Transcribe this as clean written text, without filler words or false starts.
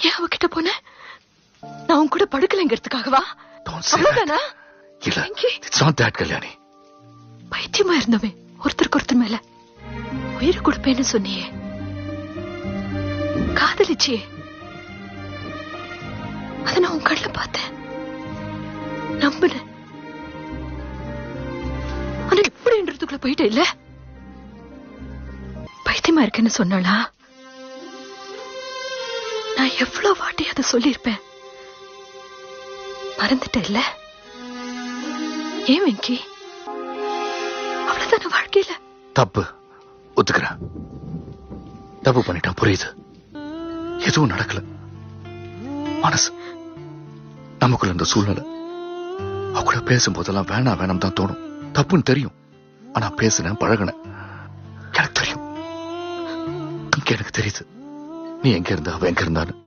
ஏன் அவகிட்ட போன? நான் உன் கூட படுக்கலைங்கிறதுக்காகவா? அவ்வளவுதானா? இல்ல, it's not that, கல்யாணி. பைத்தியமா இருந்தவன் ஒருத்தருக்கு ஒருத்தர் மேல உயிரை கொடுப்பேன்னு சொன்னியே, காதலிச்சியே, அத நான் உன் கண்ணுல பார்த்தேன், நம்பினேன். ஆனா இப்படின்றதுக்குள்ள போயிட்டே இல்ல. பைத்தியமா இருக்கேன்னு சொன்னாளா? நான் எவ்வளவு வாட்டி அதை சொல்லியிருப்பேன், மறந்துட்டேன் இல்ல? ஏன் வெங்கி? அவ்வளவுதான வாழ்க்கையில? தப்பு ஒத்துக்கிறேன். தப்பு பண்ணிட்டான், புரியுது. எதுவும் நடக்கல. மனசு நமக்குள்ள இந்த சூழ்நிலை அவ கூட பேசும்போதெல்லாம் வேணாம் தான் தோணும். தப்புன்னு தெரியும். ஆனா பேசுனேன், பழகினேன். எனக்கு தெரியும். எனக்கு தெரியுது நீ எங்க இருந்தா அவ எங்க இருந்தான்னு.